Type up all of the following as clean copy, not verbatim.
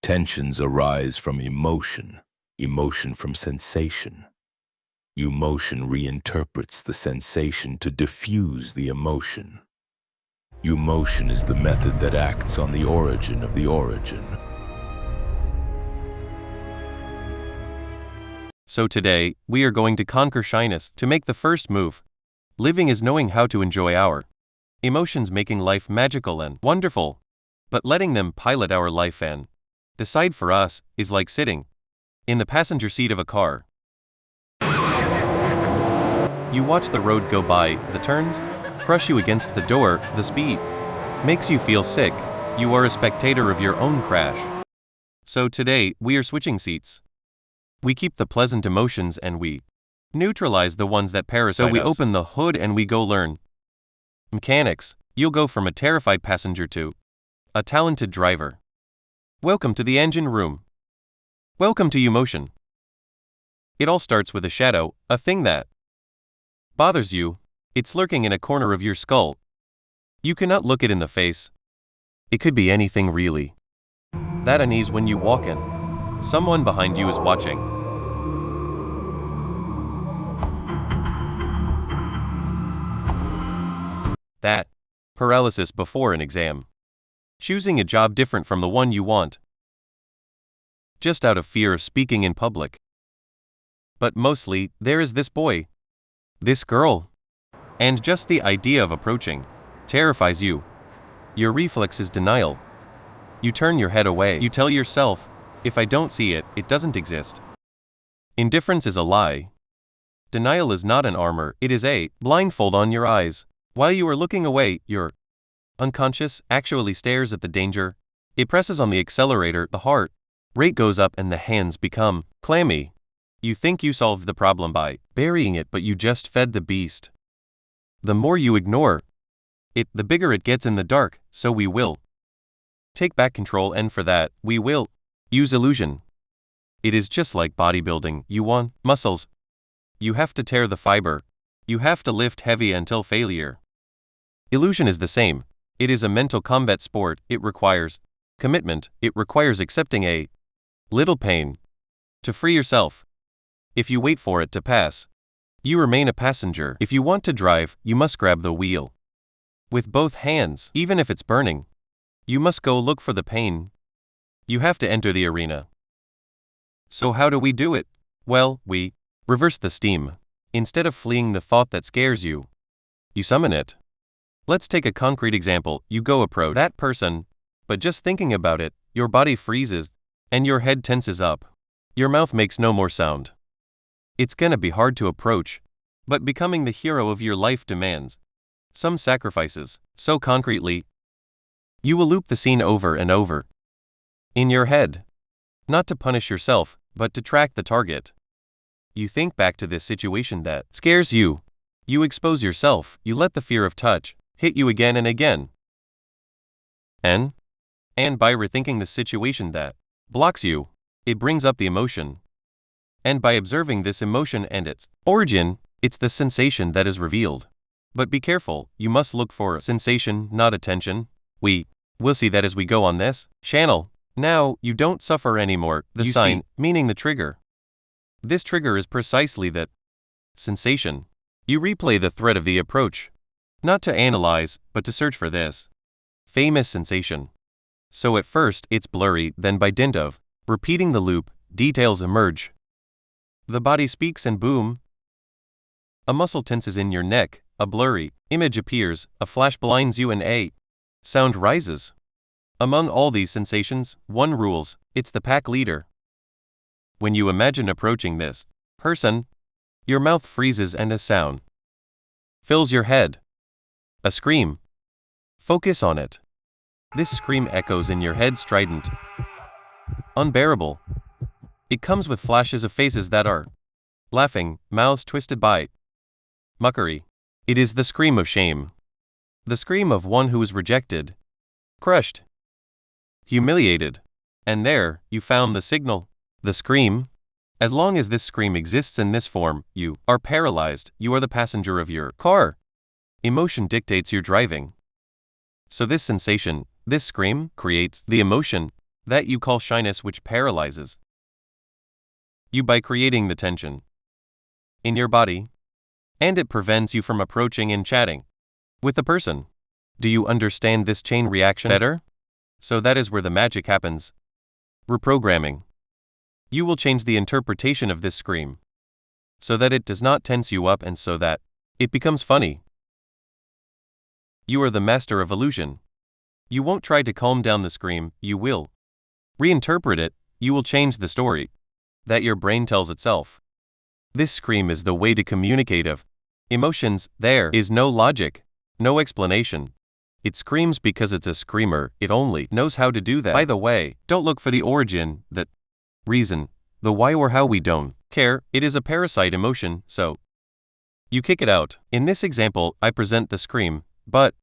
Tensions arise from emotion, emotion from sensation. Emotion reinterprets the sensation to diffuse the emotion. Emotion is the method that acts on the origin of the origin. So today, we are going to conquer shyness to make the first move. Living is knowing how to enjoy our emotions, making life magical and wonderful. But letting them pilot our life and decide for us is like sitting in the passenger seat of a car. You watch the road go by, the turns crush you against the door, the speed makes you feel sick. You are a spectator of your own crash. So today, we are switching seats. We keep the pleasant emotions and we neutralize the ones that parasite us. So we open the hood and we go learn mechanics. You'll go from a terrified passenger to a talented driver. Welcome to the engine room. Welcome to emotion. It all starts with a shadow, a thing that bothers you. It's lurking in a corner of your skull. You cannot look it in the face. It could be anything really. That unease when you walk in. Someone behind you is watching. That paralysis before an exam. Choosing a job different from the one you want. Just out of fear of speaking in public. But mostly, there is this boy. This girl. And just the idea of approaching terrifies you. Your reflex is denial. You turn your head away. You tell yourself, if I don't see it, it doesn't exist. Indifference is a lie. Denial is not an armor, it is a blindfold on your eyes. While you are looking away, your unconscious actually stares at the danger. It presses on the accelerator, the heart rate goes up and the hands become clammy. You think you solved the problem by burying it, but you just fed the beast. The more you ignore it, the bigger it gets in the dark, so we will take back control, and for that, we will use illusion. It is just like bodybuilding. You want muscles. You have to tear the fiber. You have to lift heavy until failure. Illusion is the same. It is a mental combat sport. It requires commitment. It requires accepting a little pain to free yourself. If you wait for it to pass, you remain a passenger. If you want to drive, you must grab the wheel with both hands, even if it's burning. You must go look for the pain. You have to enter the arena. So how do we do it? Well, we reverse the steam. Instead of fleeing the thought that scares you, you summon it. Let's take a concrete example. You go approach that person, but just thinking about it, your body freezes and your head tenses up. Your mouth makes no more sound. It's gonna be hard to approach, but becoming the hero of your life demands some sacrifices. So concretely, you will loop the scene over and over in your head, not to punish yourself, but to track the target. You think back to this situation that scares you. You expose yourself. You let the fear of touch hit you again and again. And by rethinking the situation that blocks you, it brings up the emotion. And by observing this emotion and its origin, it's the sensation that is revealed. But be careful, you must look for sensation, not attention. We'll see that as we go on this channel. Now, you don't suffer anymore. The sign, meaning the trigger. This trigger is precisely that sensation. You replay the thread of the approach, not to analyze, but to search for this famous sensation. So at first, it's blurry, then by dint of repeating the loop, details emerge. The body speaks and boom. A muscle tenses in your neck, a blurry image appears, a flash blinds you and a sound rises. Among all these sensations, one rules, it's the pack leader. When you imagine approaching this person, your mouth freezes and a sound fills your head. A scream. Focus on it. This scream echoes in your head strident, unbearable. It comes with flashes of faces that are laughing, mouths twisted by mockery. It is the scream of shame. The scream of one who is rejected, crushed, humiliated. And there, you found the signal. The scream. As long as this scream exists in this form, you are paralyzed. You are the passenger of your car. Emotion dictates your driving. So this sensation, this scream, creates the emotion. that you call shyness, which paralyzes you by creating the tension in your body, and it prevents you from approaching and chatting with the person. Do you understand this chain reaction better? So that is where the magic happens. Reprogramming. You will change the interpretation of this scream so that it does not tense you up and so that it becomes funny. You are the master of illusion. You won't try to calm down the scream, you will reinterpret it, you will change the story that your brain tells itself. This scream is the way to communicate of emotions. There is no logic, no explanation. It screams because it's a screamer, it only knows how to do that. By the way, don't look for the origin, the reason, the why or how. We don't care, it is a parasite emotion, so you kick it out. In this example, I present the scream, but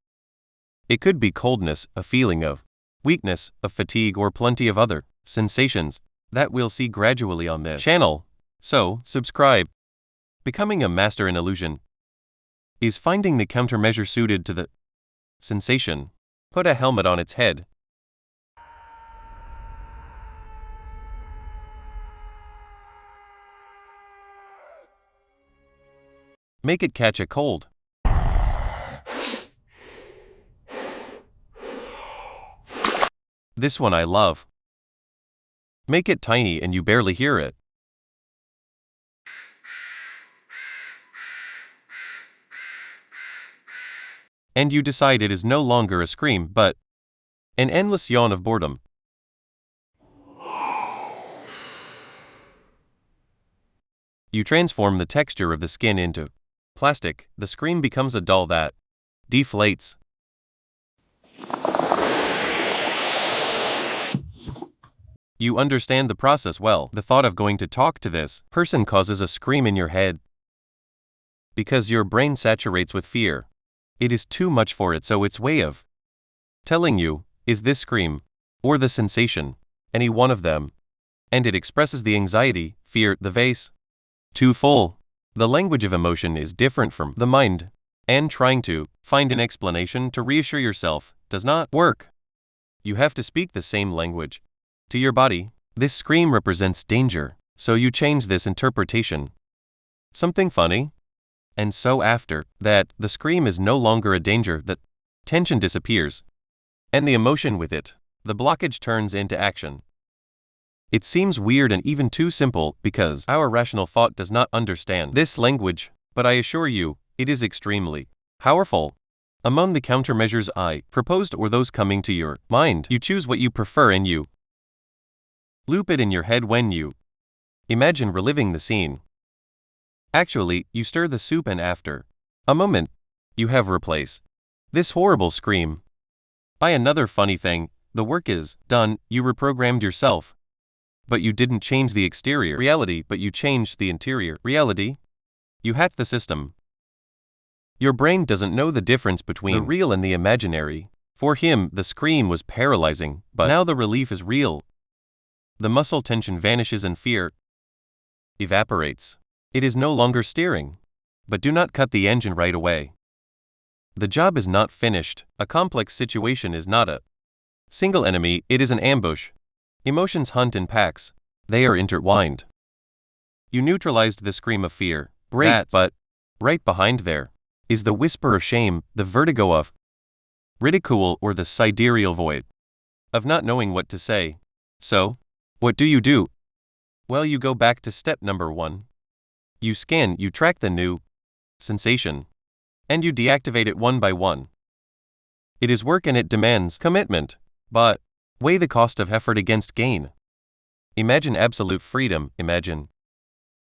it could be coldness, a feeling of weakness, of fatigue, or plenty of other sensations that we'll see gradually on this channel. So, subscribe. Becoming a master in illusion is finding the countermeasure suited to the sensation. Put a helmet on its head. Make it catch a cold. This one I love. Make it tiny and you barely hear it. And you decide it is no longer a scream but an endless yawn of boredom. You transform the texture of the skin into plastic. The scream becomes a doll that deflates. You understand the process well. The thought of going to talk to this person causes a scream in your head because your brain saturates with fear. It is too much for it, so its way of telling you is this scream or the sensation, any one of them, and it expresses the anxiety, fear, the vase. Too full. The language of emotion is different from the mind, and trying to find an explanation to reassure yourself does not work. You have to speak the same language to your body. This scream represents danger, so you change this interpretation. Something funny? And so after that, the scream is no longer a danger, the tension disappears, and the emotion with it. The blockage turns into action. It seems weird and even too simple because our rational thought does not understand this language, but I assure you, it is extremely powerful. Among the countermeasures I proposed or those coming to your mind, you choose what you prefer and you loop it in your head when you imagine reliving the scene. Actually, you stir the soup and after a moment, you have replaced this horrible scream by another funny thing. The work is done, you reprogrammed yourself. But you didn't change the exterior reality, but you changed the interior reality. You hacked the system. Your brain doesn't know the difference between the real and the imaginary. For him, the scream was paralyzing, but now the relief is real. The muscle tension vanishes and fear evaporates. It is no longer steering. But do not cut the engine right away. The job is not finished. A complex situation is not a single enemy, it is an ambush. Emotions hunt in packs. They are intertwined. You neutralized the scream of fear. Great, but right behind there is the whisper of shame, the vertigo of ridicule, or the sidereal void of not knowing what to say. So, what do? Well, you go back to step number 1. You scan, you track the new sensation, and you deactivate it one by one. It is work and it demands commitment, but weigh the cost of effort against gain. Imagine absolute freedom. Imagine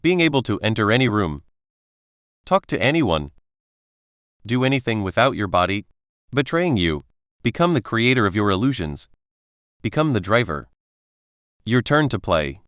being able to enter any room, talk to anyone, do anything without your body betraying you. Become the creator of your illusions. Become the driver. Your turn to play.